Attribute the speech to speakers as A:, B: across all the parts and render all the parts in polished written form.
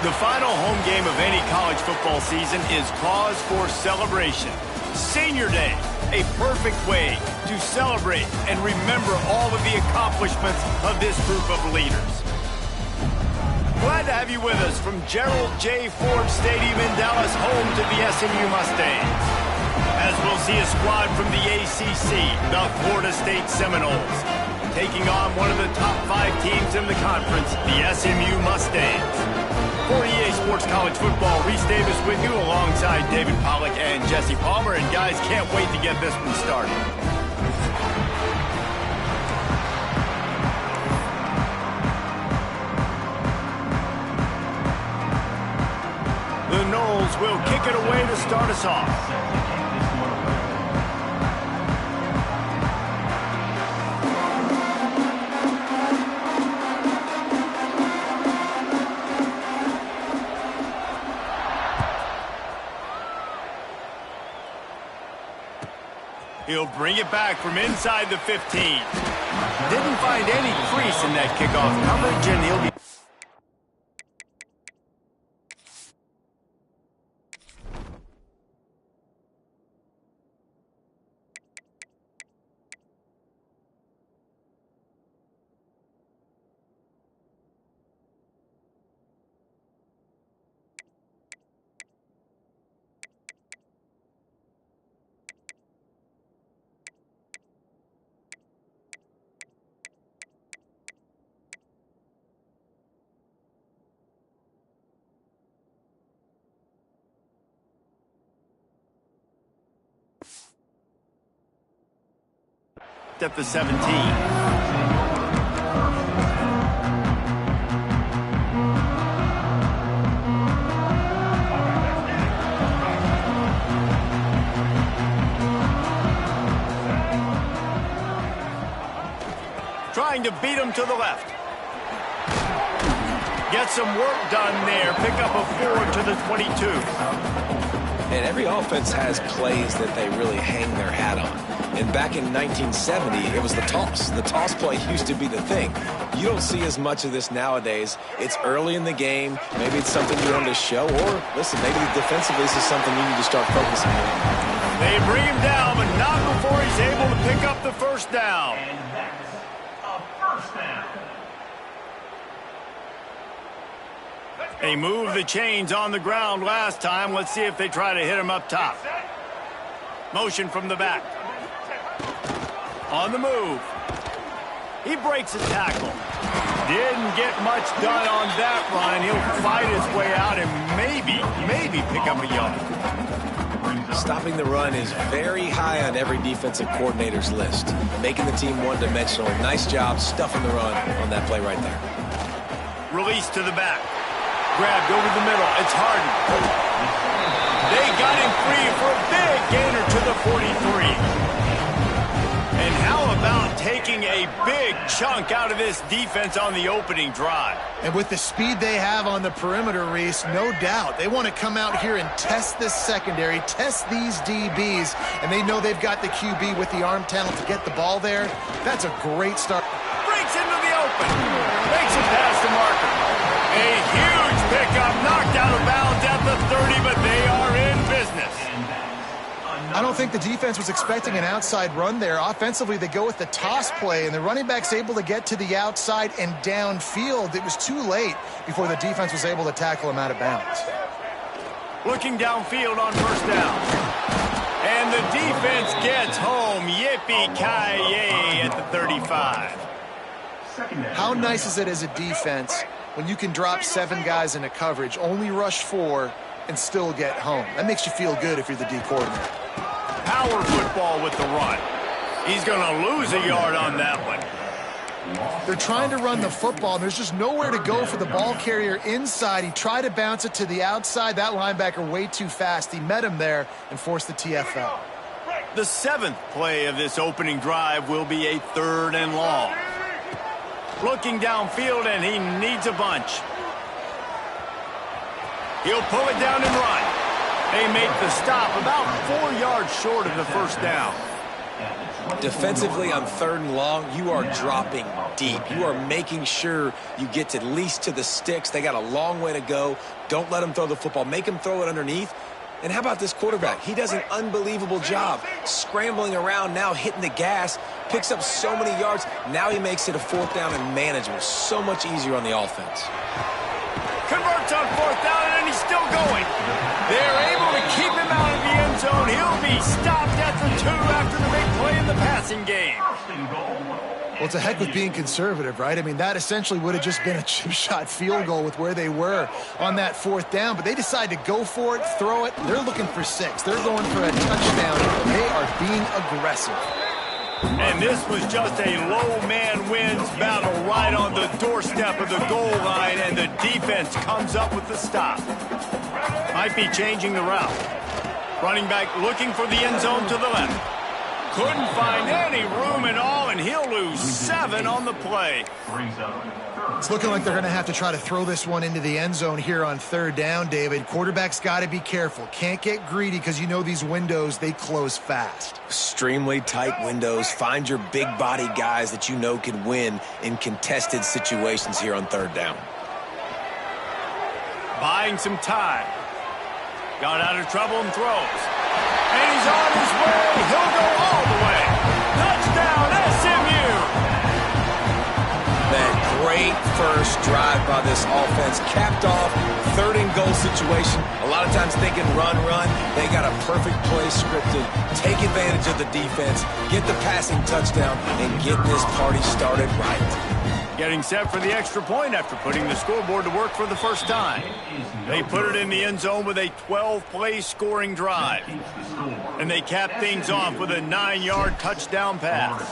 A: The final home game of any college football season is cause for celebration. Senior Day, a perfect way to celebrate and remember all of the accomplishments of this group of leaders. Glad to have you with us from Gerald J. Ford Stadium in Dallas, home to the SMU Mustangs. As we'll see a squad from the ACC, the Florida State Seminoles, taking on one of the top 5 teams in the conference, the SMU Mustangs. For EA Sports College Football, Reese Davis with you alongside David Pollack and Jesse Palmer. And guys, can't wait to get this one started. The Noles will kick it away to start us off. He'll bring it back from inside the 15. Didn't find any crease in that kickoff coverage, and he'll be... at the 17. Trying to beat him to the left. Get some work done there. Pick up a 4 to the 22.
B: And every offense has plays that they really hang their hat on. And back in 1970, it was the toss. The toss play used to be the thing. You don't see as much of this nowadays. It's early in the game. Maybe it's something you want to show. Or, listen, maybe defensively this is something you need to start focusing on.
A: They bring him down, but not before he's able to pick up the first down.
C: And that's a first down.
A: They moved the chains on the ground last time. Let's see if they try to hit him up top. Motion from the back. On the move. He breaks a tackle. Didn't get much done on that run. He'll fight his way out and maybe pick up a yard.
B: Stopping the run is very high on every defensive coordinator's list. Making the team one-dimensional. Nice job stuffing the run on that play right there.
A: Release to the back. Grabbed over the middle. It's Harden. They got him free for a big gainer to the 43. And how about taking a big chunk out of this defense on the opening drive?
D: And with the speed they have on the perimeter, Reese, no doubt. They want to come out here and test this secondary, test these DBs, and they know they've got the QB with the arm talent to get the ball there. That's a great start.
A: Breaks into the open. Makes it past the marker. A huge pickup, knocked out of bounds at the 30, but they are in business.
D: I don't think the defense was expecting an outside run there. Offensively, they go with the toss play, and the running back's able to get to the outside and downfield. It was too late before the defense was able to tackle him out of bounds.
A: Looking downfield on first down. And the defense gets home. Yippee-ki-yay at the 35.
D: How nice is it as a defense when you can drop 7 guys into coverage, only rush 4, and still get home? That makes you feel good if you're the D coordinator.
A: Power football with the run. He's going to lose a yard on that one.
D: They're trying to run the football, and there's just nowhere to go for the ball carrier inside. He tried to bounce it to the outside. That linebacker way too fast. He met him there and forced the TFL.
A: The 7th play of this opening drive will be a 3rd and long. Looking downfield, and he needs a bunch. He'll pull it down and run. They make the stop about 4 yards short of the first down.
B: Defensively on 3rd and long, you are dropping deep. You are making sure you get at least to the sticks. They got a long way to go. Don't let them throw the football. Make them throw it underneath. And how about this quarterback? He does an unbelievable job scrambling around, now hitting the gas, picks up so many yards. Now he makes it a 4th down and manageable. So much easier on the offense.
A: Converts on 4th down, and he's still going. They're able to keep him out of the end zone. He'll be stopped at the 2 after the big play in the passing game.
D: Well, it's a heck with being conservative, right? I mean, that essentially would have just been a chip shot field goal with where they were on that 4th down. But they decide to go for it, throw it. They're looking for 6. They're going for a touchdown. They are being aggressive.
A: And this was just a low man wins battle right on the doorstep of the goal line, and the defense comes up with the stop. Might be changing the route. Running back looking for the end zone to the left. Couldn't find any room at all, and he'll lose 7 on the play.
D: It's looking like they're going to have to try to throw this one into the end zone here on 3rd down, David. Quarterback's got to be careful. Can't get greedy because you know these windows, they close fast.
B: Extremely tight windows. Find your big body guys that you know can win in contested situations here on 3rd down.
A: Buying some time. Got out of trouble and throws. And he's on his way. He'll go all the way. Touchdown, SMU.
B: That great first drive by this offense capped off 3rd and goal situation. A lot of times thinking run. They got a perfect play scripted. Take advantage of the defense, get the passing touchdown, and get this party started right.
A: Getting set for the extra point after putting the scoreboard to work for the first time. They put it in the end zone with a 12-play scoring drive. And they cap things off with a 9-yard touchdown pass.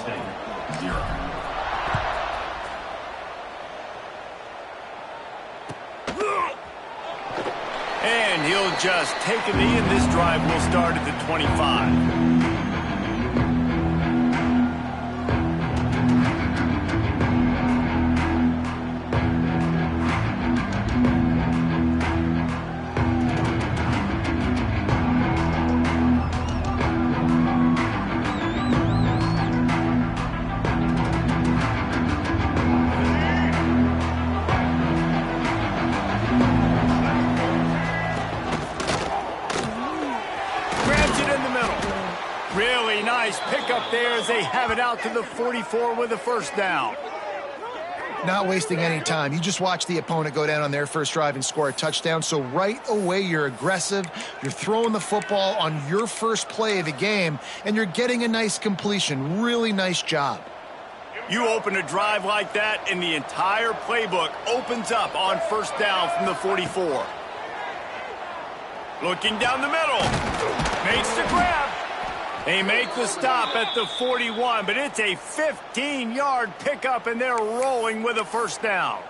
A: And he'll just take a knee, and this drive will start at the 25. Pickup there as they have it out to the 44 with a 1st down.
D: Not wasting any time. You just watch the opponent go down on their first drive and score a touchdown. So right away, you're aggressive. You're throwing the football on your first play of the game, and you're getting a nice completion. Really nice job.
A: You open a drive like that, and the entire playbook opens up on 1st down from the 44. Looking down the middle. Makes the grab. They make the stop at the 41, but it's a 15-yard pickup, and they're rolling with a 1st down.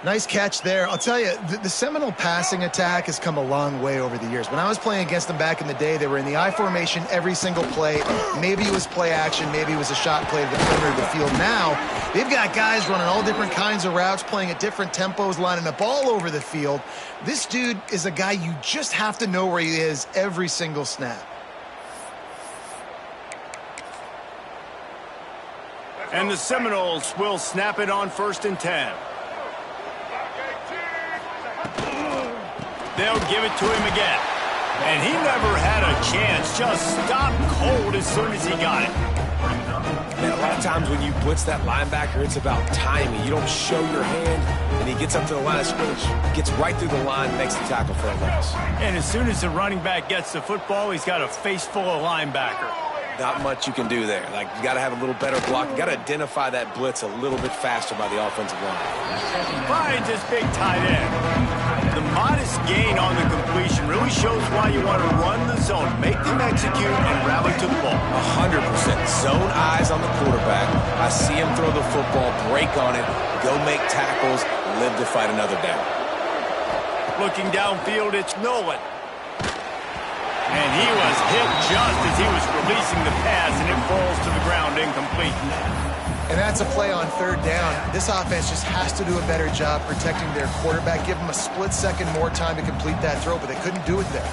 D: Nice catch there. I'll tell you, the Seminole passing attack has come a long way over the years. When I was playing against them back in the day, they were in the I formation every single play. Maybe it was play action. Maybe it was a shot play to the perimeter of the field. Now, they've got guys running all different kinds of routes, playing at different tempos, lining up all over the field. This dude is a guy you just have to know where he is every single snap.
A: And the Seminoles will snap it on 1st and 10. They'll give it to him again. And he never had a chance. Just stopped cold as soon as he got it.
B: And a lot of times when you blitz that linebacker, it's about timing. You don't show your hand, and he gets up to the line of scrimmage, gets right through the line, makes the tackle for a loss.
A: And as soon as the running back gets the football, he's got a face full of linebacker.
B: Not much you can do there. Like, you got to have a little better block. You got to identify that blitz a little bit faster by the offensive line.
A: Finds his big tight end. The modest gain on the completion really shows why you want to run the zone, make them execute, and rally to the ball.
B: 100%. Zone eyes on the quarterback. I see him throw the football, break on it, go make tackles, live to fight another down.
A: Looking downfield, it's Nolan. And he was hit just as he was releasing the pass, and it falls to the ground incomplete.
D: And that's a play on 3rd down. This offense just has to do a better job protecting their quarterback. Give them a split second more time to complete that throw, but they couldn't do it there.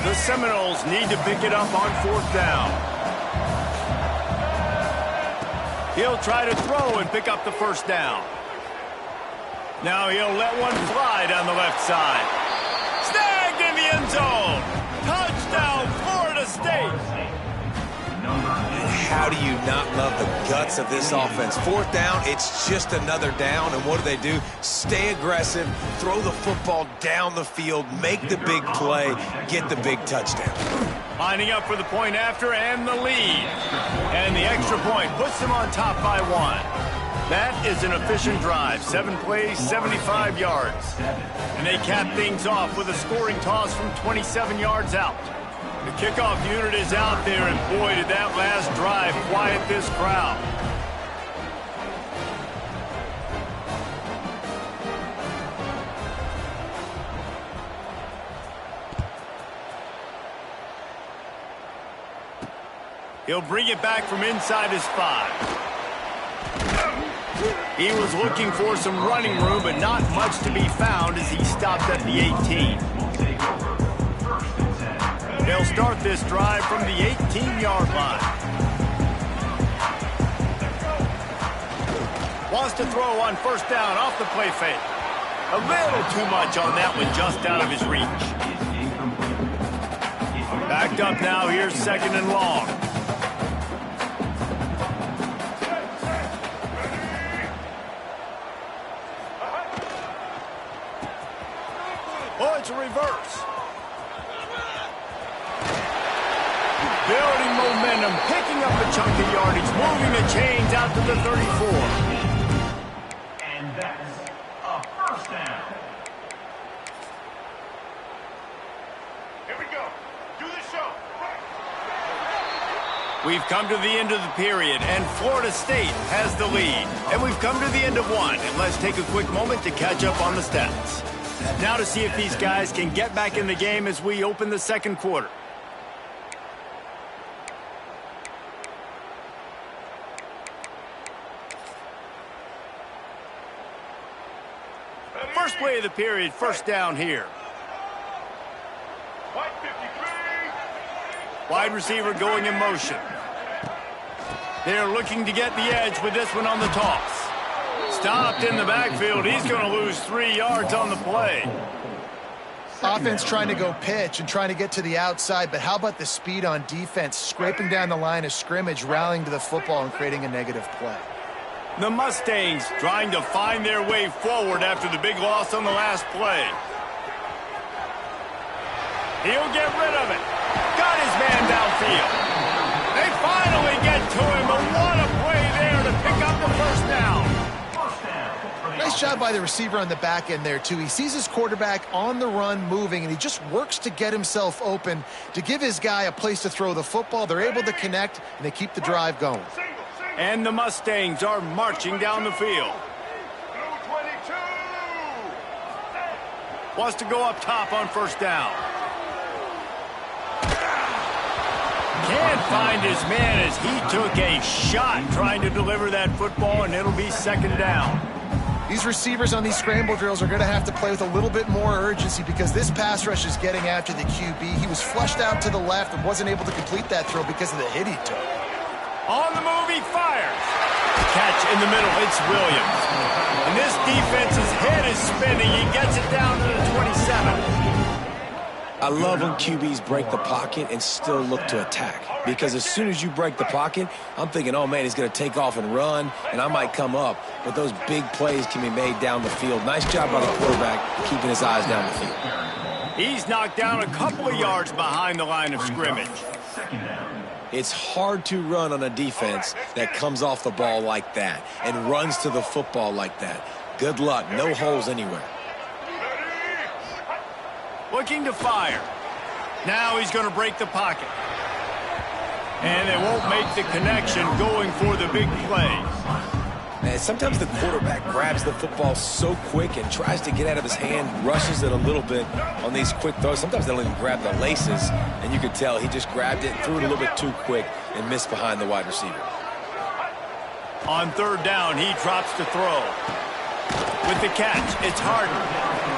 A: The Seminoles need to pick it up on 4th down. He'll try to throw and pick up the 1st down. Now he'll let one fly down the left side. Snagged in the end zone. Touchdown, Florida State.
B: And how do you not love the guts of this offense? 4th down, it's just another down. And what do? Stay aggressive, throw the football down the field, make the big play, get the big touchdown.
A: Lining up for the point after and the lead. And the extra point puts them on top by 1. That is an efficient drive. 7 plays, 75 yards. And they cap things off with a scoring toss from 27 yards out. The kickoff unit is out there, and boy, did that last drive quiet this crowd. He'll bring it back from inside his 5. He was looking for some running room, but not much to be found as he stopped at the 18. They'll start this drive from the 18-yard line. Wants to throw on 1st down off the play fake. A little too much on that one, just out of his reach. Backed up now, here's 2nd and long. Oh, it's a reverse. Building momentum, picking up a chunk of yardage, moving the chains out to the 34.
C: And that's a 1st down. Here we go. Do the show.
A: We've come to the end of the period, and Florida State has the lead. And we've come to the end of 1, and let's take a quick moment to catch up on the stats. Now to see if these guys can get back in the game as we open the 2nd quarter. First play of the period, 1st down here. Wide receiver going in motion. They're looking to get the edge with this one on the toss. Stopped in the backfield. He's going to lose 3 yards on the play.
D: Offense trying to go pitch and trying to get to the outside, but how about the speed on defense, scraping down the line of scrimmage, rallying to the football and creating a negative play.
A: The Mustangs trying to find their way forward after the big loss on the last play. He'll get rid of it. Got his man downfield. They finally get to him, but what a play there to pick up the 1st down.
D: Nice job by the receiver on the back end there, too. He sees his quarterback on the run moving, and he just works to get himself open to give his guy a place to throw the football. They're able to connect, and they keep the drive going.
A: And the Mustangs are marching down the field. Wants to go up top on 1st down. Can't find his man as he took a shot trying to deliver that football, and it'll be 2nd down.
D: These receivers on these scramble drills are going to have to play with a little bit more urgency because this pass rush is getting after the QB. He was flushed out to the left and wasn't able to complete that throw because of the hit he took.
A: On the move, he fires. Catch in the middle, it's Williams. And this defense's head is spinning. He gets it down to the 27.
B: I love when QBs break the pocket and still look to attack. Because as soon as you break the pocket, I'm thinking, oh, man, he's going to take off and run, and I might come up. But those big plays can be made down the field. Nice job by the quarterback keeping his eyes down the field.
A: He's knocked down a couple of yards behind the line of scrimmage.
B: It's hard to run on a defense that comes off the ball like that and runs to the football like that. Good luck. No holes anywhere.
A: Looking to fire. Now he's going to break the pocket. And they won't make the connection going for the big play.
B: And sometimes the quarterback grabs the football so quick and tries to get out of his hand, rushes it a little bit on these quick throws. Sometimes they don't even grab the laces, and you could tell he just grabbed it and threw it a little bit too quick and missed behind the wide receiver.
A: On 3rd down, he drops to throw. With the catch, it's Harden.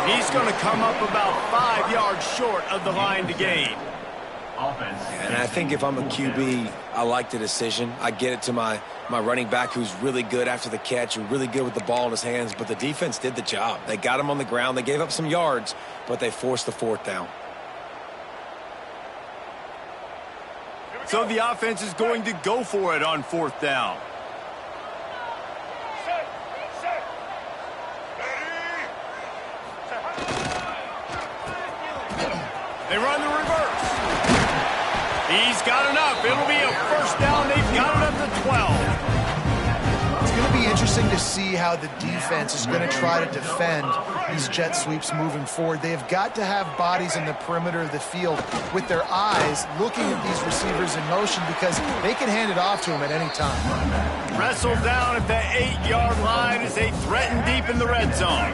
A: He's going to come up about 5 yards short of the line to gain.
B: And I think if I'm a QB, I like the decision. I get it to my running back who's really good after the catch, who's really good with the ball in his hands, but the defense did the job. They got him on the ground. They gave up some yards, but they forced the 4th down.
A: So the offense is going to go for it on 4th down. They run the reverse. He's got enough. It'll be a 1st down. They've got it up to 12.
D: It's going to be interesting to see how the defense is going to try to defend these jet sweeps moving forward. They have got to have bodies in the perimeter of the field with their eyes looking at these receivers in motion because they can hand it off to them at any time.
A: Wrestled down at the 8-yard line as they threaten deep in the red zone.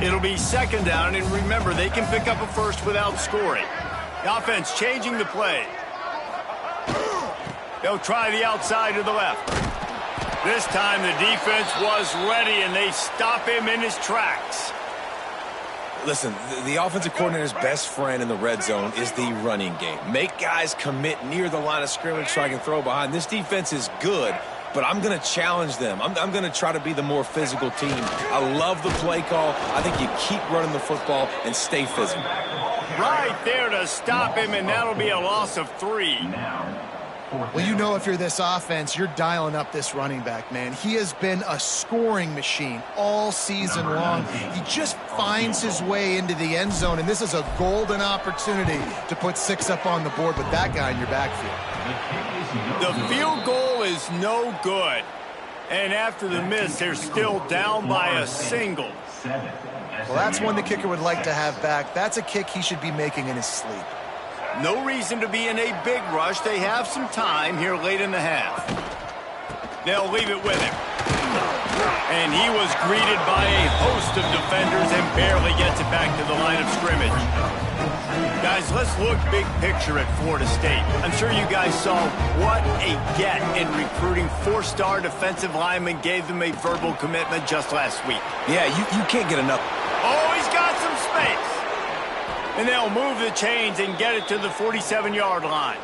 A: It'll be 2nd down, and remember, they can pick up a 1st without scoring. The offense changing the play. They'll try the outside to the left. This time the defense was ready, and they stop him in his tracks.
B: Listen, the offensive coordinator's best friend in the red zone is the running game. Make guys commit near the line of scrimmage so I can throw behind. This defense is good, but I'm going to challenge them. I'm going to try to be the more physical team. I love the play call. I think you keep running the football and stay physical.
A: Right there to stop him, and that'll be a loss of 3.
D: Well, you know if you're this offense, you're dialing up this running back, man. He has been a scoring machine all season long. He just finds his way into the end zone, and this is a golden opportunity to put 6 up on the board with that guy in your backfield.
A: The field goal is no good. And after the miss, they're still down by a single.
D: Well, that's one the kicker would like to have back. That's a kick he should be making in his sleep.
A: No reason to be in a big rush. They have some time here late in the half. They'll leave it with him. And he was greeted by a host of defenders and barely gets it back to the line of scrimmage. Guys, let's look big picture at Florida State. I'm sure you guys saw what a get in recruiting 4-star defensive linemen gave them a verbal commitment just last week.
B: Yeah, you can't get enough.
A: Oh, he's got some space. And they'll move the chains and get it to the 47-yard line.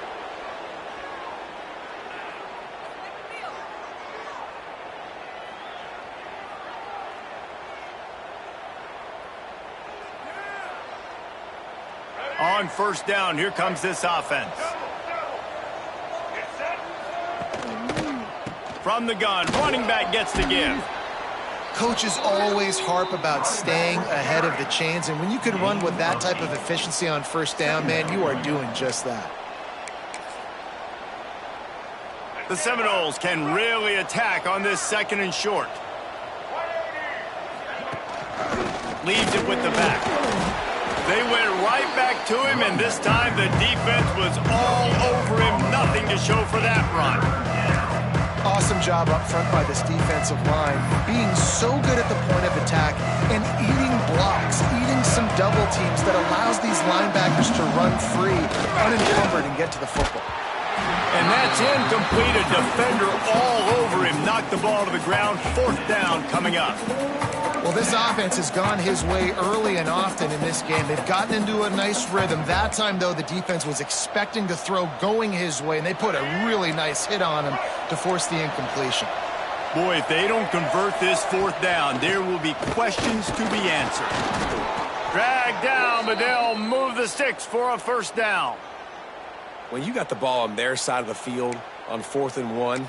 A: On 1st down, here comes this offense. From the gun, running back gets the give.
D: Coaches always harp about staying ahead of the chains, and when you can run with that type of efficiency on 1st down, man, you are doing just that.
A: The Seminoles can really attack on this 2nd and short. Leaves it with the back. They went right back to him, and this time the defense was all over him. Nothing to show for that run.
D: Awesome job up front by this defensive line, being so good at the point of attack and eating blocks, eating some double teams that allows these linebackers to run free, unencumbered, and get to the football.
A: And that's incomplete. A defender all over him. Knocked the ball to the ground. 4th down coming up.
D: Well, this offense has gone his way early and often in this game. They've gotten into a nice rhythm. That time, though, the defense was expecting to throw going his way, and they put a really nice hit on him to force the incompletion.
A: Boy, if they don't convert this 4th down, there will be questions to be answered. Dragged down, but they'll move the sticks for a 1st down.
B: When you got the ball on their side of the field on 4th and 1,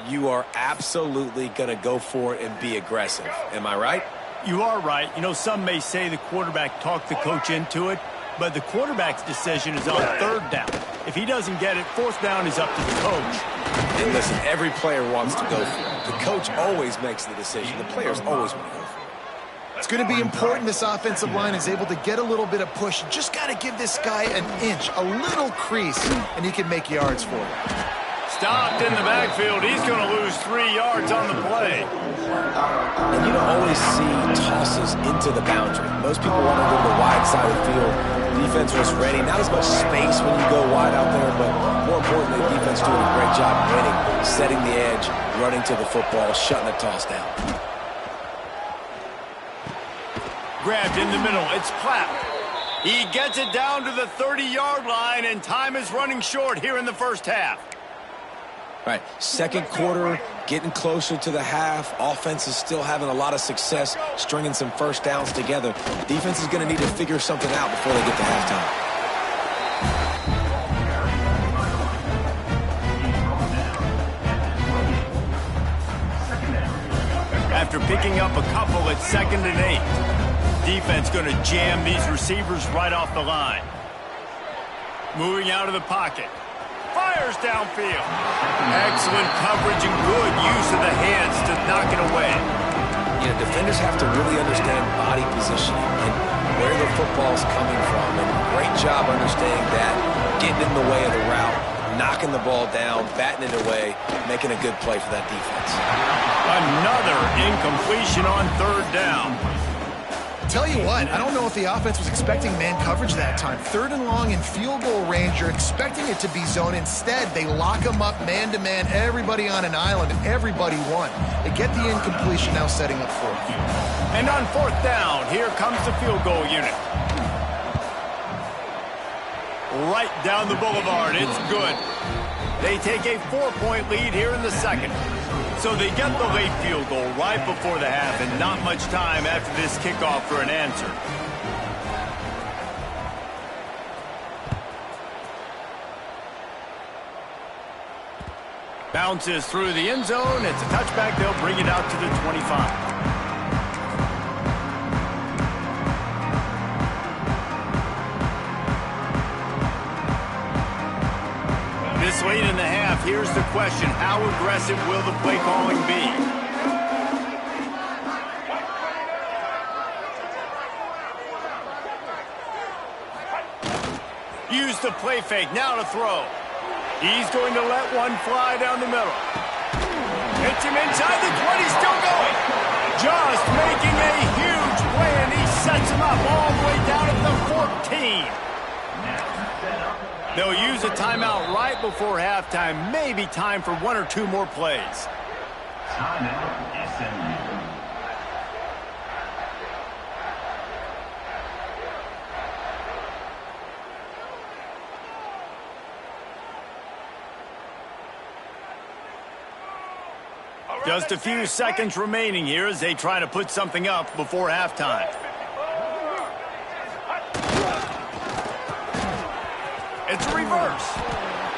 B: you are absolutely going to go for it and be aggressive. Am I right?
A: You are right. You know, some may say the quarterback talked the coach into it, but the quarterback's decision is on 3rd down. If he doesn't get it, 4th down is up to the coach.
B: And listen, every player wants to go for it. The coach always makes the decision. The players always want to go for it.
D: It's going to be important this offensive line is able to get a little bit of push. Just got to give this guy an inch, a little crease, and he can make yards for it.
A: Stopped in the backfield. He's going to lose 3 yards on the play.
B: And you don't always see tosses into the boundary. Most people want to go to the wide side of the field. Defense was ready. Not as much space when you go wide out there, but more importantly, the defense doing a great job winning, setting the edge, running to the football, shutting the toss down.
A: grabbed in the middle. It's Platt. He gets it down to the 30-yard line, and time is running short here in the first half.
B: All right, second quarter, getting closer to the half. Offense is still having a lot of success stringing some first downs together. Defense is going to need to figure something out before they get to halftime.
A: After picking up a couple at 2nd and 8. Defense going to jam these receivers right off the line. Moving out of the pocket. Fires downfield. Excellent coverage and good use of the hands to knock it away.
B: You know, defenders have to really understand body positioning and where the football's coming from. And great job understanding that, getting in the way of the route, knocking the ball down, batting it away, making a good play for that defense.
A: Another incompletion on 3rd down.
D: Tell you what, I don't know if the offense was expecting man coverage that time. 3rd and long in field goal range, you're expecting it to be zone. Instead, they lock them up man-to-man, everybody on an island, and everybody won. They get the incompletion, now setting up 4th.
A: And on 4th down, here comes the field goal unit. Right down the boulevard, it's good. They take a 4-point lead here in the second. So they get the late field goal right before the half, and not much time after this kickoff for an answer. Bounces through the end zone. It's a touchback. They'll bring it out to the 25. This late in the half, here's the question. How aggressive will the play calling be? Use the play fake. Now to throw. He's going to let one fly down the middle. Hits him inside the 20, still going. Just making a huge play, and he sets him up all the way down at the 14. They'll use a timeout right before halftime. Maybe time for 1 or 2 more plays. Just a few seconds remaining here as they try to put something up before halftime. It's a reverse.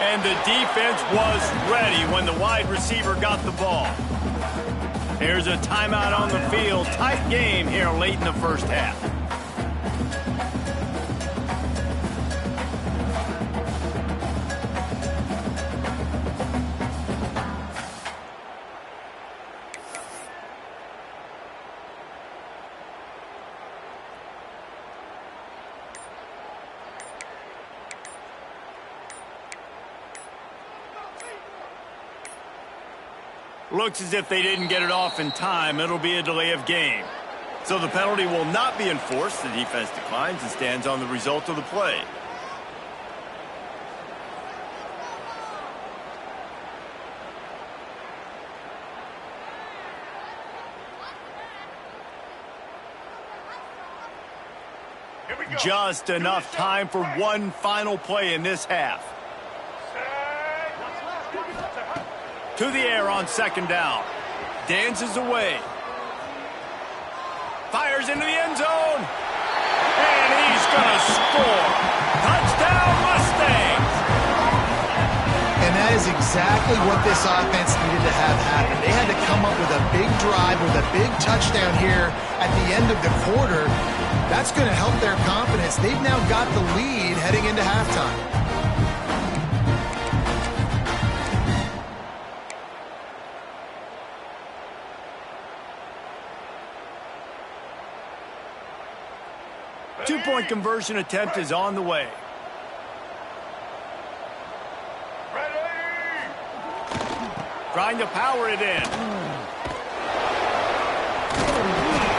A: And the defense was ready when the wide receiver got the ball. Here's a timeout on the field. Tight game here late in the first half. Looks as if they didn't get it off in time. It'll be a delay of game. So the penalty will not be enforced. The defense declines and stands on the result of the play. Just enough time for one final play in this half. To the air on 2nd down. Dances away. Fires into the end zone. And he's going to score. Touchdown, Mustangs!
D: And that is exactly what this offense needed to have happen. They had to come up with a big drive, with a big touchdown here at the end of the quarter. That's going to help their confidence. They've now got the lead heading into halftime.
A: Two-point conversion attempt is on the way. Trying to power it in.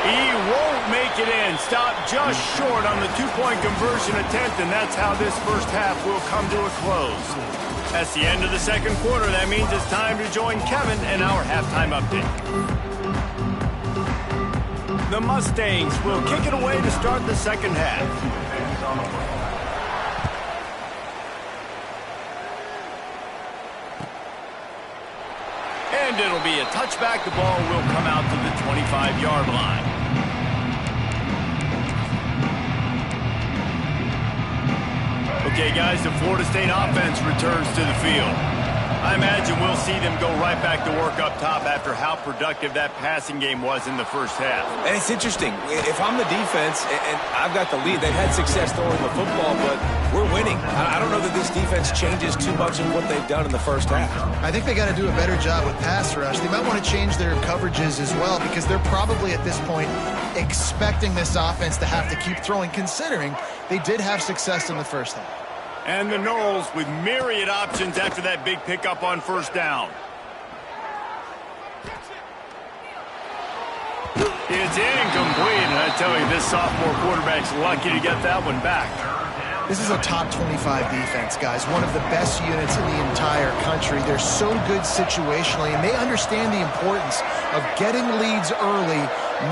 A: He won't make it in. Stopped just short on the two-point conversion attempt, and that's how this first half will come to a close. That's the end of the second quarter. That means it's time to join Kevin in our halftime update. The Mustangs will kick it away to start the second half. And it'll be a touchback. The ball will come out to the 25-yard line. Okay, guys, the Florida State offense returns to the field. I imagine we'll see them go right back to work up top after how productive that passing game was in the first half.
B: And it's interesting. If I'm the defense and I've got the lead, they've had success throwing the football, but we're winning. I don't know that this defense changes too much of what they've done in the first half.
D: I think they got to do a better job with pass rush. They might want to change their coverages as well because they're probably at this point expecting this offense to have to keep throwing, considering they did have success in the first half.
A: And the Noles with myriad options after that big pickup on first down. It's incomplete, and I tell you, this sophomore quarterback's lucky to get that one back.
D: This is a top 25 defense, guys. One of the best units in the entire country. They're so good situationally, and they understand the importance of getting leads early,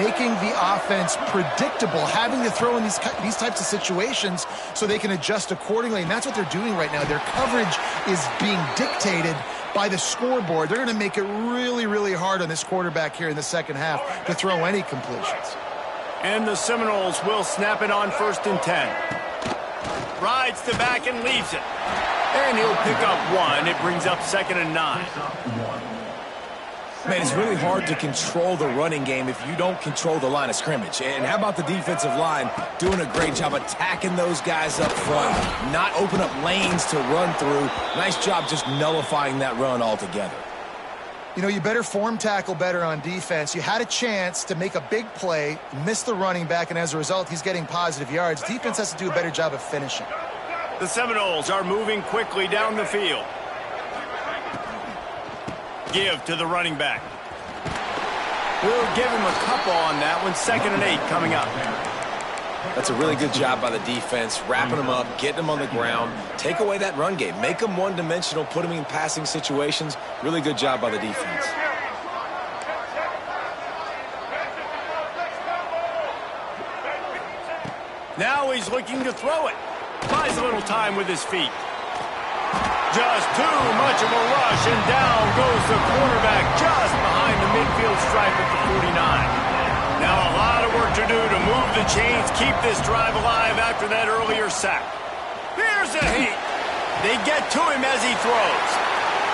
D: making the offense predictable, having to throw in these types of situations so they can adjust accordingly. And that's what they're doing right now. Their coverage is being dictated by the scoreboard. They're going to make it really, really hard on this quarterback here in the second half to throw any completions.
A: And the Seminoles will snap it on 1st and 10. Rides the back and leaves it. And he'll pick up one. It brings up 2nd and 9.
B: Man, it's really hard to control the running game if you don't control the line of scrimmage. And how about the defensive line doing a great job attacking those guys up front, not open up lanes to run through. Nice job just nullifying that run altogether.
D: You know, you better form tackle better on defense. You had a chance to make a big play, miss the running back, and as a result, he's getting positive yards. Defense has to do a better job of finishing.
A: The Seminoles are moving quickly down the field. Give to the running back. We'll give him a couple on that one. 2nd and 8 coming up.
B: That's a really good job by the defense, wrapping them up, getting them on the ground. Take away that run game. Make them one-dimensional, put them in passing situations. Really good job by the defense.
A: Now he's looking to throw it. Buys a little time with his feet. Just too much of a rush, and down goes the quarterback just behind the midfield stripe at the 49. Now a lot of work to do to move the chains, keep this drive alive after that earlier sack. Here's a heat. They get to him as he throws.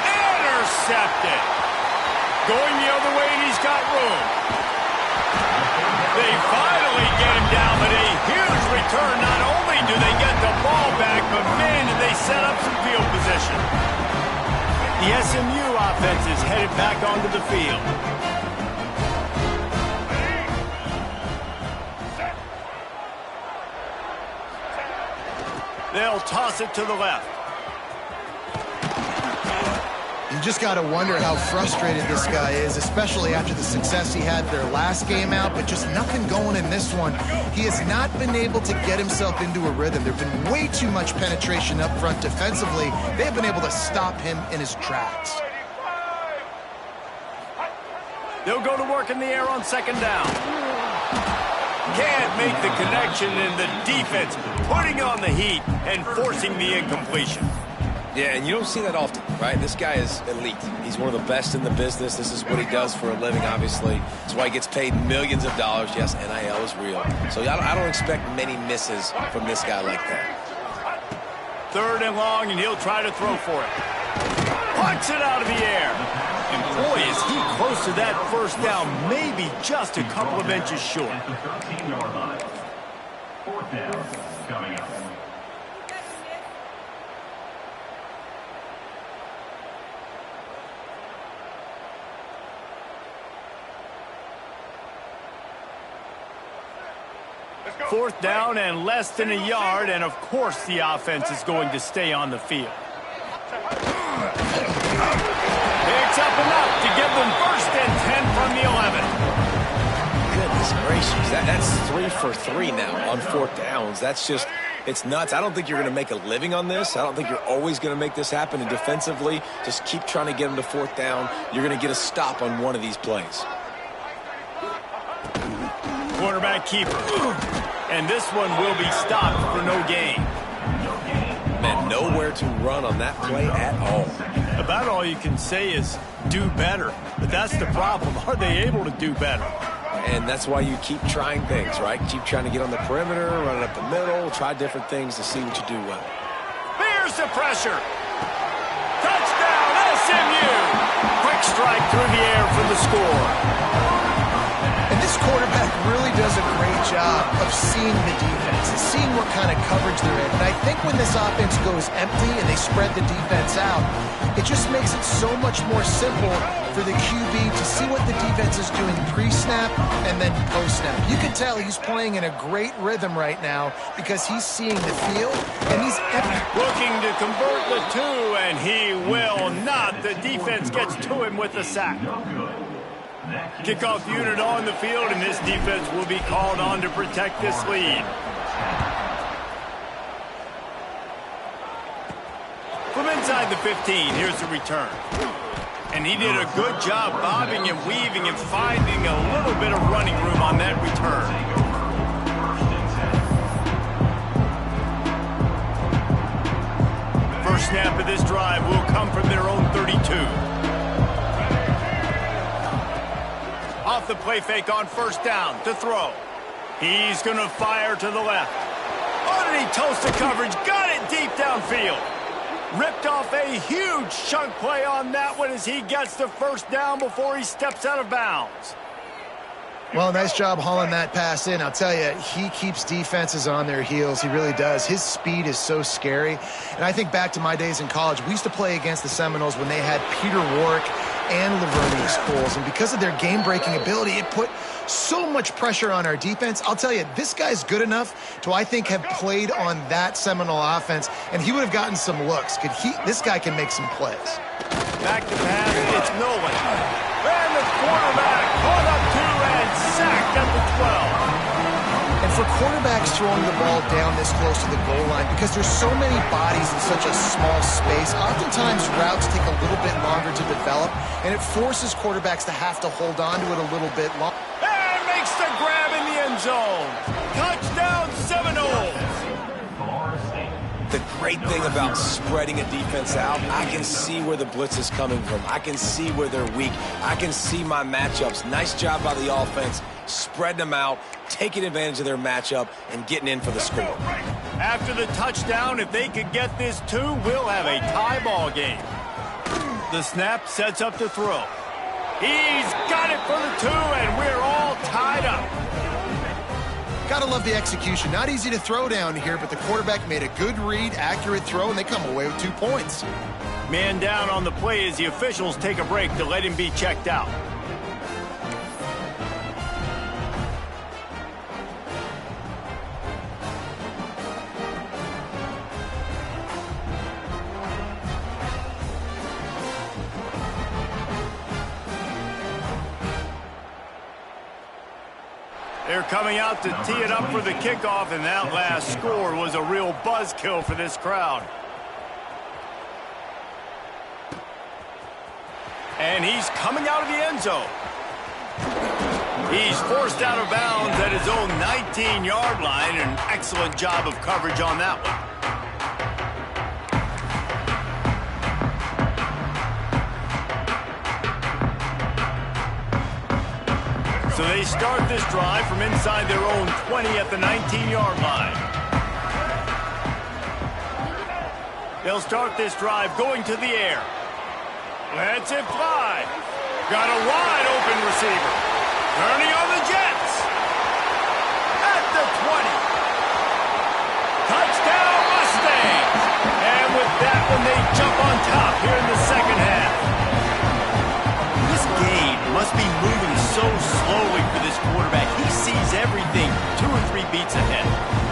A: Intercepted. Going the other way, and he's got room. They finally get him down, but a huge return. Not only do they get the ball back, but man, did they set up some field position. The SMU offense is headed back onto the field. They'll toss it to the left.
D: You just got to wonder how frustrated this guy is, especially after the success he had their last game out, but just nothing going in this one. He has not been able to get himself into a rhythm. There's been way too much penetration up front defensively. They've been able to stop him in his tracks.
A: They'll go to work in the air on 2nd down. Can't make the connection, and the defense putting on the heat and forcing the incompletion.
B: Yeah, and you don't see that often, right? This guy is elite. He's one of the best in the business. This is what he does for a living, obviously. That's why he gets paid millions of dollars. Yes, NIL is real. So I don't expect many misses from this guy like that.
A: 3rd and long, and he'll try to throw for it. Punts it out of the air. And boy, is he close to that first down, maybe just a couple of inches short.
C: 4th down coming up.
A: Fourth down and less than a yard, and of course the offense is going to stay on the field. Picks up enough to give them 1st and 10 from the 11.
B: Goodness gracious, that's 3 for 3 now on 4th downs. That's just, it's nuts. I don't think you're going to make a living on this. I don't think you're always going to make this happen. And defensively, just keep trying to get them to 4th down. You're going to get a stop on one of these plays.
A: quarterback keeper. And this one will be stopped for no gain.
B: Man, nowhere to run on that play at all.
A: About all you can say is do better. But that's the problem. Are they able to do better?
B: And that's why you keep trying things, right? Keep trying to get on the perimeter, run it up the middle, try different things to see what you do well.
A: Here's the pressure. Touchdown, SMU. Quick strike through the air for the score.
D: And this quarterback really does a great job of seeing the defense and seeing what kind of coverage they're in. And I think when this offense goes empty and they spread the defense out, it just makes it so much more simple for the QB to see what the defense is doing pre-snap and then post-snap. You can tell he's playing in a great rhythm right now because he's seeing the field and he's
A: looking to convert the two, and he will not. The defense gets to him with the sack. Kickoff unit on the field, and this defense will be called on to protect this lead. From inside the 15, here's the return. And he did a good job bobbing and weaving and finding a little bit of running room on that return. First snap of this drive will come from their own 32. Off the play fake on first down to throw. He's going to fire to the left. Underneath toasted coverage, got it deep downfield. Ripped off a huge chunk play on that one as he gets the first down before he steps out of bounds.
D: Well, nice job hauling that pass in. I'll tell you, he keeps defenses on their heels. He really does. His speed is so scary. And I think back to my days in college, we used to play against the Seminoles when they had Peter Warrick and Lavergne schools. And because of their game-breaking ability, it put so much pressure on our defense. I'll tell you, this guy's good enough to, I think, have played on that Seminole offense, and he would have gotten some looks. This guy can make some plays.
A: Back to pass, it's Nolan. And the quarterback caught up to and sacked at the 12.
D: And for quarterbacks throwing the ball down this close to the goal line, because there's so many bodies in such a small space, oftentimes routes take a little bit longer to develop, and it forces quarterbacks to have to hold on to it a little bit longer.
A: And makes the grab in the end zone. Touchdown, Seminoles.
B: The great thing about spreading a defense out, I can see where the blitz is coming from. I can see where they're weak. I can see my matchups. Nice job by the offense, spreading them out, taking advantage of their matchup, and getting in for the score.
A: After the touchdown, if they could get this two, we'll have a tie ball game. The snap sets up to throw. He's got it for the two, and we're all tied up.
D: Gotta love the execution. Not easy to throw down here, but the quarterback made a good read, accurate throw, and they come away with 2 points.
A: Man down on the play as the officials take a break to let him be checked out. They're coming out to tee it up for the kickoff, and that last score was a real buzzkill for this crowd. And he's coming out of the end zone. He's forced out of bounds at his own 19-yard line. An excellent job of coverage on that one. So they start this drive from inside their own 20 at the 19-yard line. They'll start this drive going to the air. Lets it fly. Got a wide open receiver. Turning on the Jets. At the 20. Touchdown Mustangs. And with that one, they jump on top here in the second half. This game must be moving so slowly for this quarterback. He sees everything 2 or 3 beats ahead.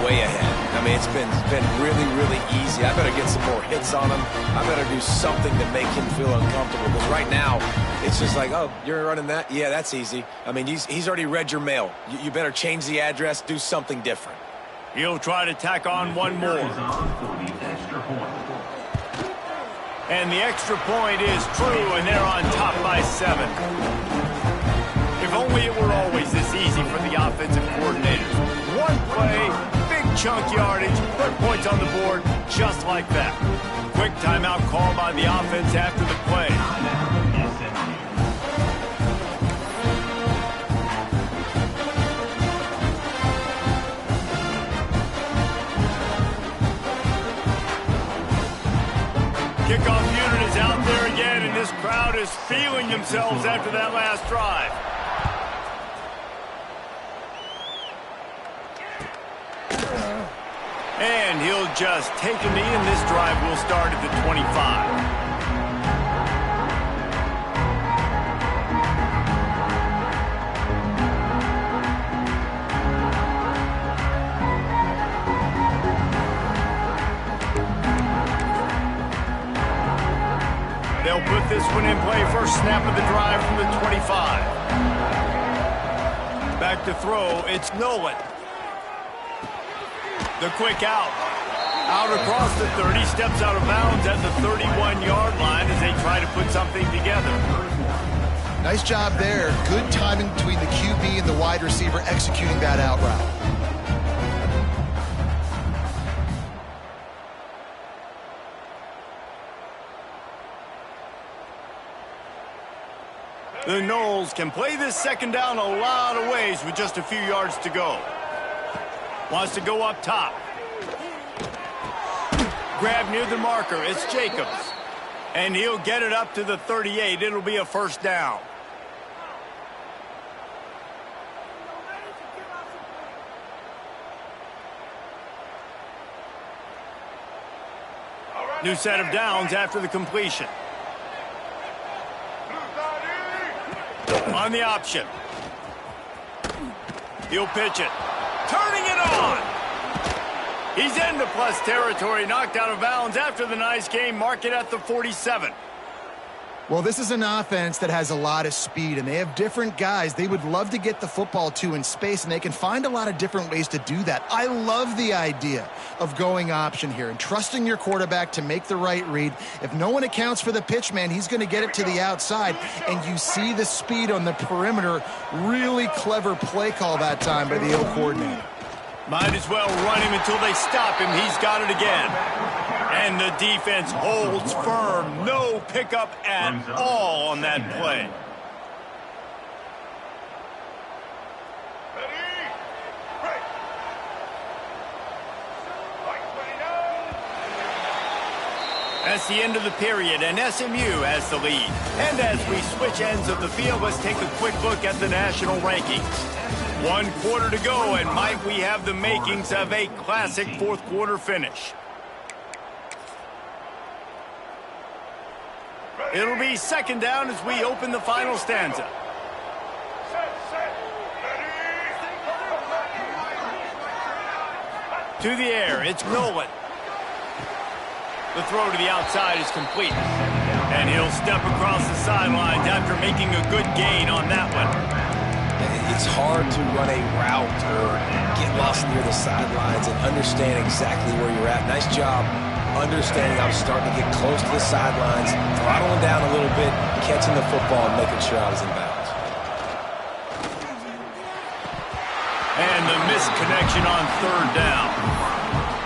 B: Way ahead. I mean, it's been really, really easy. I better get some more hits on him. I better do something to make him feel uncomfortable. Because right now, it's just like, oh, you're running that? Yeah, that's easy. I mean, he's already read your mail. You better change the address, do something different.
A: He'll try to tack on one more. And the extra point is true, and they're on top by 7. If only it were always this easy for the offensive coordinators. One play, big chunk yardage, put points on the board just like that. Quick timeout call by the offense after the play. Kickoff unit is out there again, and this crowd is feeling themselves after that last drive. And he'll just take a knee, and this drive will start at the 25. They'll put this one in play. First snap of the drive from the 25. Back to throw, it's Nolan. The quick out. Out across the 30, steps out of bounds at the 31-yard line as they try to put something together.
D: Nice job there. Good timing between the QB and the wide receiver executing that out route.
A: The Noles can play this second down a lot of ways with just a few yards to go. Wants to go up top. Grab near the marker. It's Jacobs. And he'll get it up to the 38. It'll be a first down. New set of downs after the completion. On the option. He'll pitch it. Turning it on. He's into plus territory, knocked out of bounds after the nice game. Mark it at the 47.
D: Well, this is an offense that has a lot of speed, and they have different guys they would love to get the football to in space, and they can find a lot of different ways to do that. I love the idea of going option here and trusting your quarterback to make the right read. If no one accounts for the pitch, man, he's going to get it to the outside, and you see the speed on the perimeter. Really clever play call that time by the O coordinator.
A: Might as well run him until they stop him. He's got it again. And the defense holds firm. No pickup at all on that play. That's the end of the period, and SMU has the lead. And as we switch ends of the field, let's take a quick look at the national rankings. 1 quarter to go, and might we have the makings of a classic fourth quarter finish. It'll be second down as we open the final stanza. To the air, it's Nolan. The throw to the outside is complete. And he'll step across the sidelines after making a good gain on that one.
B: It's hard to run a route or get lost near the sidelines and understand exactly where you're at. Nice job understanding I'm starting to get close to the sidelines, throttling down a little bit, catching the football and making sure I was in bounds.
A: And the missed connection on third down.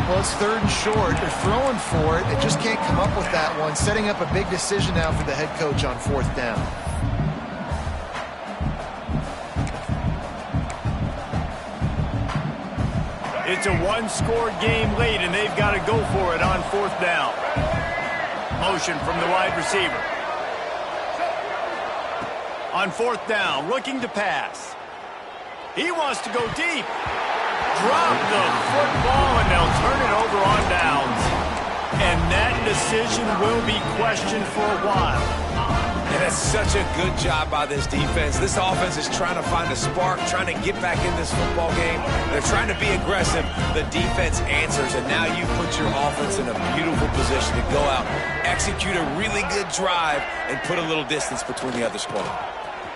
D: Well, it's third and short. They're throwing for it. They just can't come up with that one. Setting up a big decision now for the head coach on fourth down.
A: It's a one-score game late, and they've got to go for it on fourth down. Motion from the wide receiver. On fourth down, looking to pass. He wants to go deep. Drop the football, and they'll turn it over on downs. And that decision will be questioned for a while.
B: And it's such a good job by this defense. This offense is trying to find a spark, trying to get back in this football game. They're trying to be aggressive. The defense answers, and now you put your offense in a beautiful position to go out, execute a really good drive, and put a little distance between the other squad.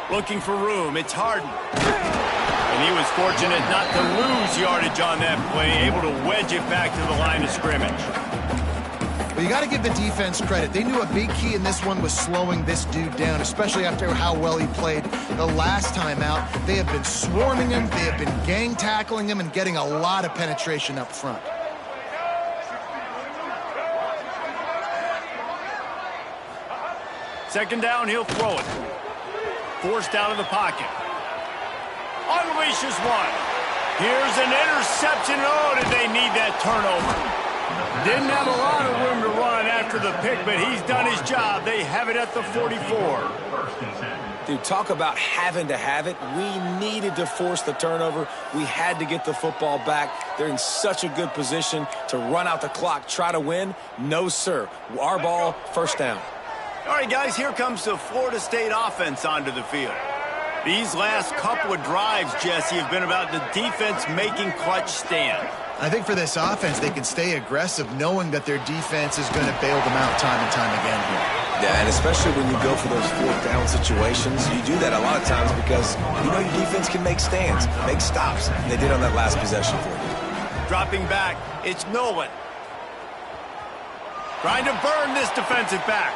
A: Looking for room, it's Harden. And he was fortunate not to lose yardage on that play, able to wedge it back to the line of scrimmage.
D: But you got to give the defense credit. They knew a big key in this one was slowing this dude down, especially after how well he played the last time out. They have been swarming him, they have been gang tackling him, and getting a lot of penetration up front.
A: Second down, he'll throw it. Forced out of the pocket. Unleashes one. Here's an interception. Oh, did they need that turnover? Didn't have a lot of room to run after the pick, but he's done his job. They have it at the 44.
B: Dude, talk about having to have it. We needed to force the turnover. We had to get the football back. They're in such a good position to run out the clock, try to win. No, sir. Our ball, first down.
A: All right, guys, here comes the Florida State offense onto the field. These last couple of drives, Jesse, have been about the defense making clutch stands.
D: I think for this offense, they can stay aggressive knowing that their defense is going to bail them out time and time again here.
B: Yeah, and especially when you go for those fourth down situations, you do that a lot of times because you know your defense can make stands, make stops. And they did on that last possession for you.
A: Dropping back, it's Nolan. Trying to burn this defensive back.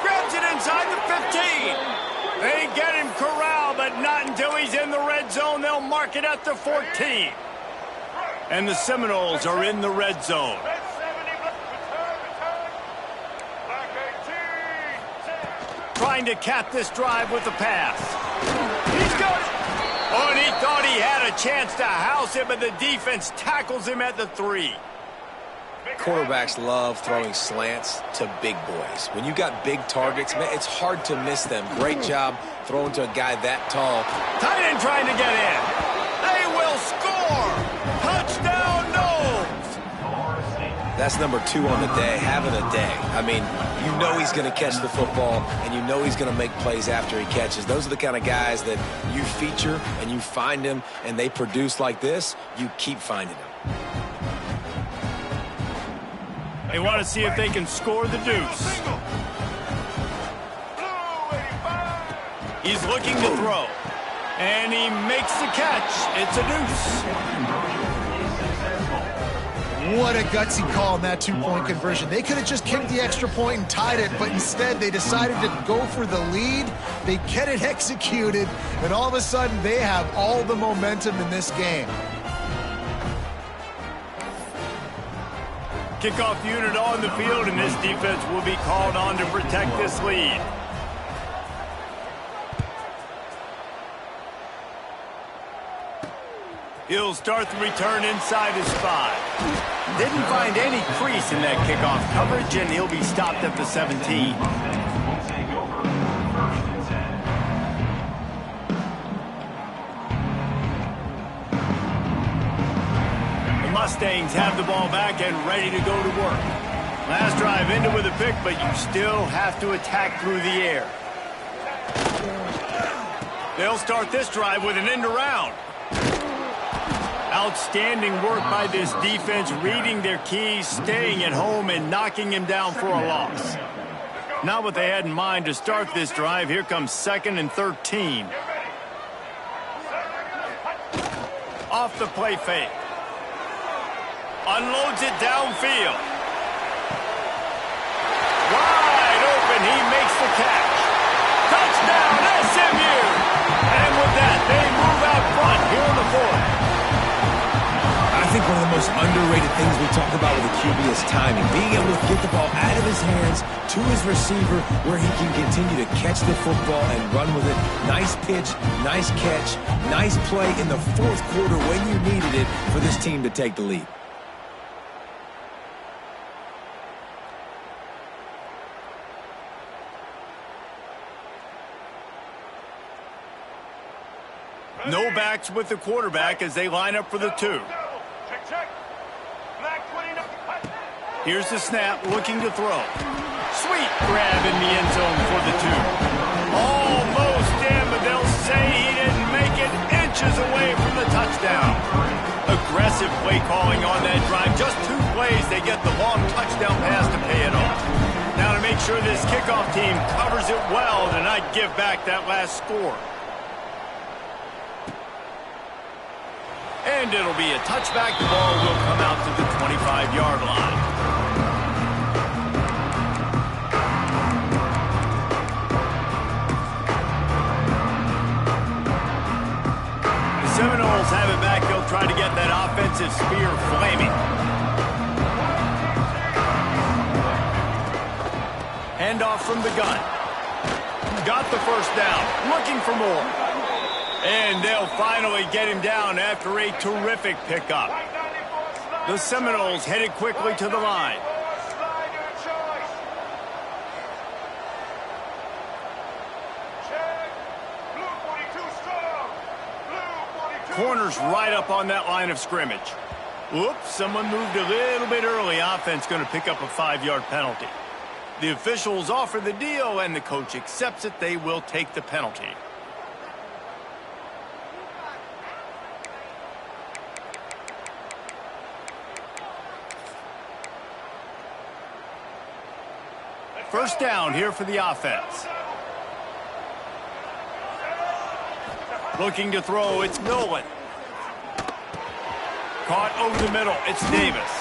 A: Grabs it inside the 15. They get him corralled, but not until he's in the red zone. They'll mark it at the 14. And the Seminoles are in the red zone. Trying to cap this drive with the pass. He's got it. Oh, and he thought he had a chance to house it, but the defense tackles him at the 3.
B: Quarterbacks love throwing slants to big boys. When you got big targets, man, it's hard to miss them. Great job throwing to a guy that tall.
A: Tight end trying to get in. They will score. Touchdown, Noles.
B: That's number 2 on the day, having a day. I mean, you know he's going to catch the football, and you know he's going to make plays after he catches. Those are the kind of guys that you feature, and you find them, and they produce like this, you keep finding them.
A: They want to see if they can score the deuce. He's looking to throw. And he makes the catch. It's a deuce.
D: What a gutsy call in that two-point conversion. They could have just kicked the extra point and tied it, but instead they decided to go for the lead. They get it executed, and all of a sudden they have all the momentum in this game.
A: Kickoff unit on the field, and this defense will be called on to protect this lead. He'll start the return inside his 5. Didn't find any crease in that kickoff coverage, and he'll be stopped at the 17. Mustangs have the ball back and ready to go to work. Last drive ended with a pick, but you still have to attack through the air. They'll start this drive with an end around. Outstanding work by this defense, reading their keys, staying at home, and knocking him down for a loss. Not what they had in mind to start this drive. Here comes 2nd and 13. Off the play fake. Unloads it downfield. Wide open, he makes the catch. Touchdown, SMU! And with that, they move out front here in the 4th.
B: I think one of the most underrated things we talk about with the QB is timing. Being able to get the ball out of his hands to his receiver where he can continue to catch the football and run with it. Nice pitch, nice catch, nice play in the 4th quarter when you needed it for this team to take the lead.
A: No backs with the quarterback as they line up for the 2. Here's the snap, looking to throw. Sweet grab in the end zone for the 2. Almost in, but they'll say he didn't make it, inches away from the touchdown. Aggressive play calling on that drive. Just 2 plays, they get the long touchdown pass to pay it off. Now to make sure this kickoff team covers it well to not give back that last score. And it'll be a touchback. The ball will come out to the 25-yard line. Seminoles have it back. They'll try to get that offensive spear flaming. Handoff from the gun. Got the first down. Looking for more. And they'll finally get him down after a terrific pickup. The Seminoles headed quickly to the line. Corner's right up on that line of scrimmage. Oops, someone moved a little bit early. Offense going to pick up a 5-yard penalty. The officials offer the deal, and the coach accepts it. They will take the penalty. First down here for the offense. Looking to throw, it's Nolan. Caught over the middle, it's Davis.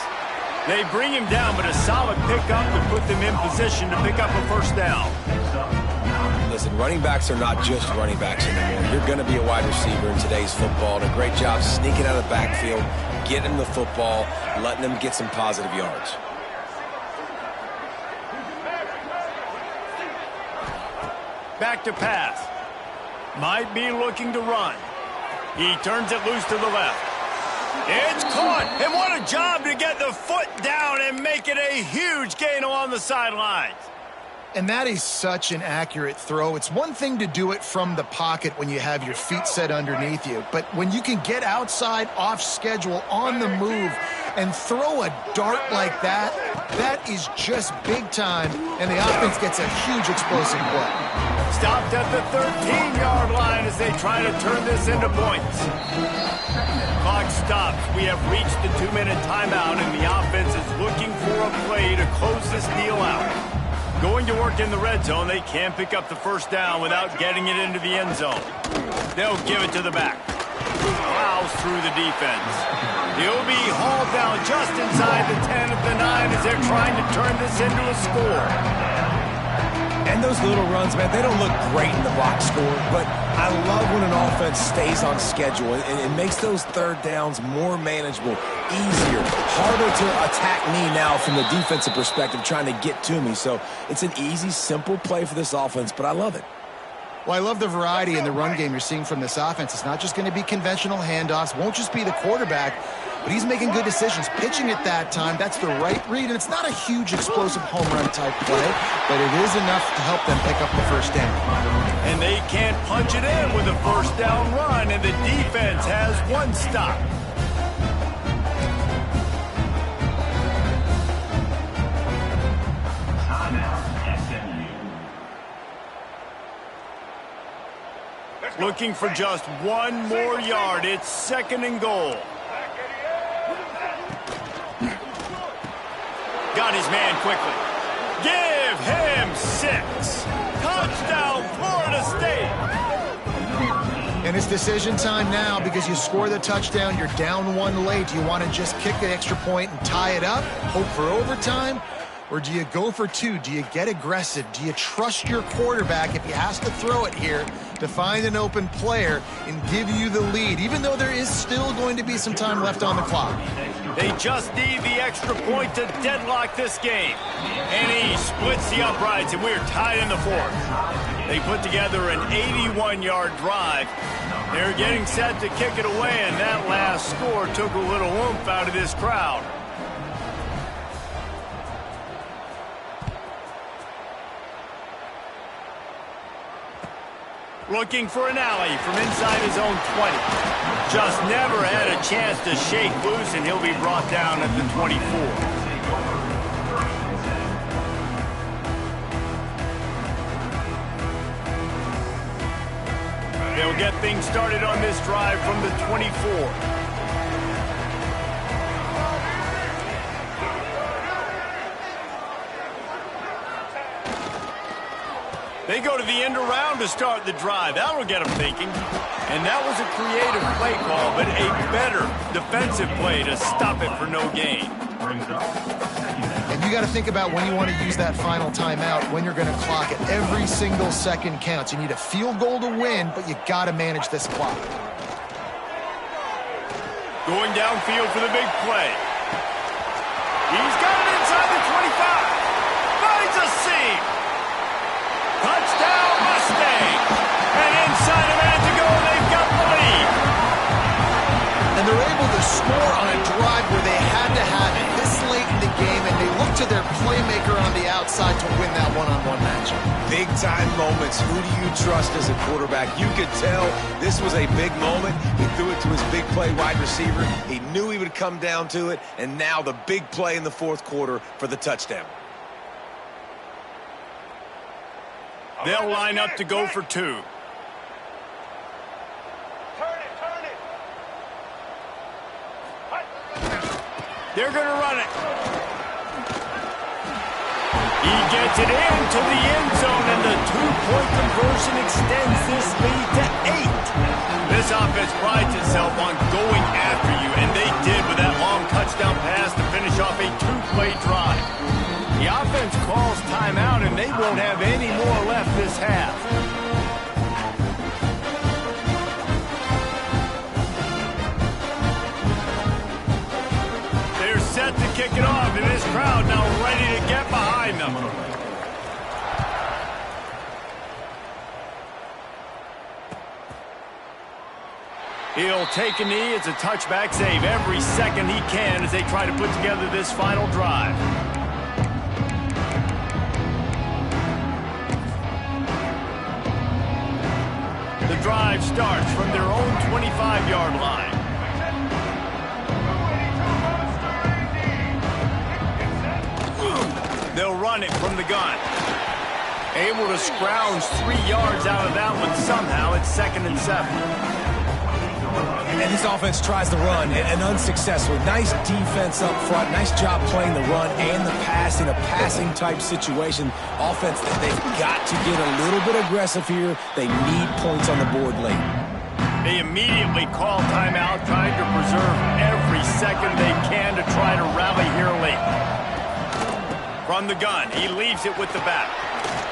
A: They bring him down, but a solid pickup to put them in position to pick up a first down.
B: Listen, running backs are not just running backs anymore. You're going to be a wide receiver in today's football. And a great job sneaking out of the backfield, getting the football, letting them get some positive yards.
A: Back to pass. Might be looking to run. He turns it loose to the left. It's caught, and what a job to get the foot down and make it a huge gain along the sidelines.
D: And that is such an accurate throw. It's one thing to do it from the pocket when you have your feet set underneath you, but when you can get outside, off schedule, on the move, and throw a dart like that, that is just big time, and the offense gets a huge explosive play.
A: Stopped at the 13-yard line as they try to turn this into points. Clock stops. We have reached the 2-minute timeout, and the offense is looking for a play to close this deal out. Going to work in the red zone, they can't pick up the first down without getting it into the end zone. They'll give it to the back. Plows through the defense. He'll be hauled down just inside the 10 at the 9 as they're trying to turn this into a score.
B: And those little runs, man, they don't look great in the box score, but I love when an offense stays on schedule and it makes those third downs more manageable, easier, harder to attack me now from the defensive perspective trying to get to me. So it's an easy, simple play for this offense, but I love it.
D: Well, I love the variety in the run game you're seeing from this offense. It's not just going to be conventional handoffs, won't just be the quarterback, but he's making good decisions. Pitching at that time, that's the right read, and it's not a huge explosive home run type play, but it is enough to help them pick up the first down.
A: And they can't punch it in with a first down run, and the defense has one stop. Looking for just one more yard. It's 2nd and goal. Got his man quickly. Give him 6. Touchdown, Florida State.
D: And it's decision time now because you score the touchdown, you're down 1 late. Do you want to just kick the extra point and tie it up, hope for overtime? Or do you go for 2? Do you get aggressive? Do you trust your quarterback if he has to throw it here to find an open player and give you the lead, even though there is still going to be some time left on the clock?
A: They just need the extra point to deadlock this game. And he splits the uprights, and we're tied in the 4th. They put together an 81-yard drive. They're getting set to kick it away, and that last score took a little oomph out of this crowd. Looking for an alley from inside his own 20. Just never had a chance to shake loose, and he'll be brought down at the 24. They'll get things started on this drive from the 24. They go to the end around to start the drive. That'll get them thinking. And that was a creative play call, but a better defensive play to stop it for no gain.
D: And you got to think about when you want to use that final timeout, when you're going to clock it. Every single second counts. You need a field goal to win, but you got to manage this clock.
A: Going downfield for the big play. He's got it inside the 25. Finds a seam. Touchdown, Mustang. And inside a minute to go, they've got the lead.
D: And they're able to score on a drive where they had to have it this late in the game, and they look to their playmaker on the outside to win that one-on-one matchup.
B: Big-time moments. Who do you trust as a quarterback? You could tell this was a big moment. He threw it to his big play wide receiver. He knew he would come down to it, and now the big play in the fourth quarter for the touchdown.
A: They'll line up to go for 2.
C: Turn it.
A: They're going to run it. He gets it into the end zone, and the 2-point conversion extends this lead to 8. This offense prides itself on going after you, and they did with that long touchdown pass to finish off a 2-play drive. The offense calls timeout, and they won't have any more left this half. They're set to kick it off, and this crowd now ready to get behind them. He'll take a knee. It's a touchback save every second he can as they try to put together this final drive. The drive starts from their own 25-yard line. They'll run it from the gun. Able to scrounge 3 yards out of that one somehow. It's 2nd and 7.
B: And this offense tries to run, and unsuccessful. Nice defense up front. Nice job playing the run and the pass in a passing-type situation. Offense, they've got to get a little bit aggressive here. They need points on the board late.
A: They immediately call timeout, trying to preserve every second they can to try to rally here late. From the gun, he leaves it with the back.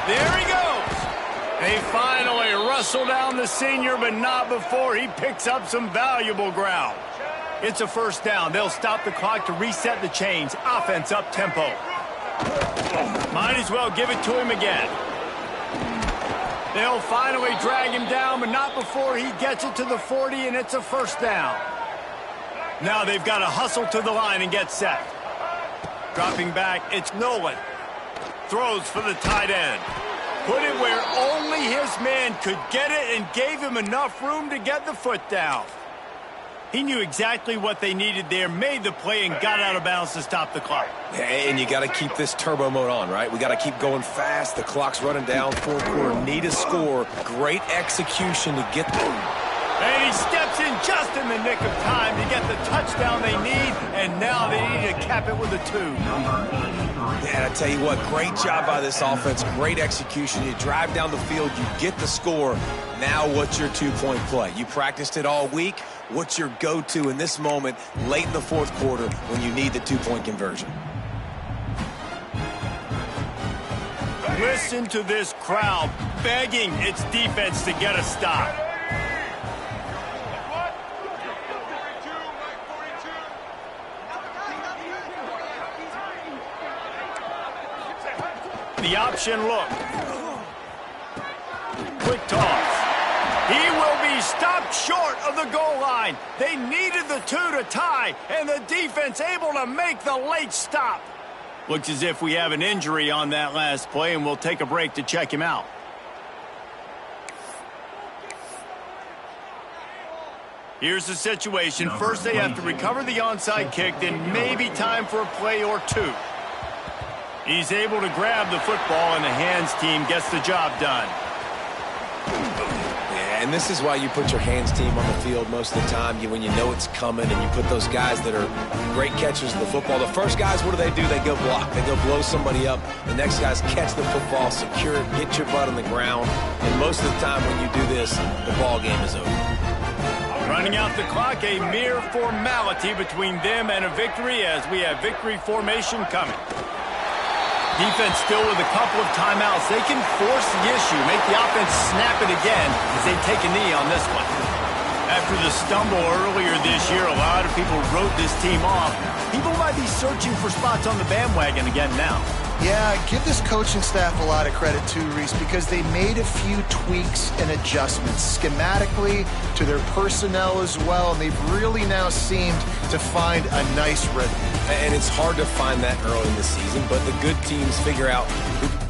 A: There he goes. They finally wrestle down the senior, but not before he picks up some valuable ground. It's a first down. They'll stop the clock to reset the chains. Offense up tempo. Might as well give it to him again. They'll finally drag him down, but not before he gets it to the 40, and it's a first down. Now they've got to hustle to the line and get set. Dropping back, it's Nolan. Throws for the tight end. Put it where only his man could get it and gave him enough room to get the foot down. He knew exactly what they needed there, made the play, and got out of bounds to stop the clock.
B: And you got to keep this turbo mode on, right? We got to keep going fast. The clock's running down. Fourth quarter, need a score. Great execution to get them.
A: And he steps in just in the nick of time to get the touchdown they need, and now they need to cap it with a 2.
B: And I tell you what, great job by this offense, great execution. You drive down the field, you get the score. Now what's your 2-point play? You practiced it all week. What's your go-to in this moment late in the fourth quarter when you need the 2-point conversion?
A: Listen to this crowd begging its defense to get a stop. The option look. Quick toss. He will be stopped short of the goal line. They needed the 2 to tie, and the defense able to make the late stop. Looks as if we have an injury on that last play, and we'll take a break to check him out. Here's the situation. First, they have to recover the onside kick, then maybe time for a play or 2. He's able to grab the football, and the hands team gets the job done.
B: Yeah, and this is why you put your hands team on the field most of the time. When you know it's coming, and you put those guys that are great catchers of the football. The first guys, what do? They go block. They go blow somebody up. The next guys catch the football, secure it, get your butt on the ground. And most of the time when you do this, the ball game is over.
A: Running out the clock, a mere formality between them and a victory as we have victory formation coming. Defense still with a couple of timeouts. They can force the issue, make the offense snap it again as they take a knee on this one. After After the stumble earlier this year, a lot of people wrote this team off. People might be searching for spots on the bandwagon again now.
D: Yeah, give this coaching staff a lot of credit too, Reese, because they made a few tweaks and adjustments schematically to their personnel as well, and they've really now seemed to find a nice rhythm.
B: And it's hard to find that early in the season, but the good teams figure out who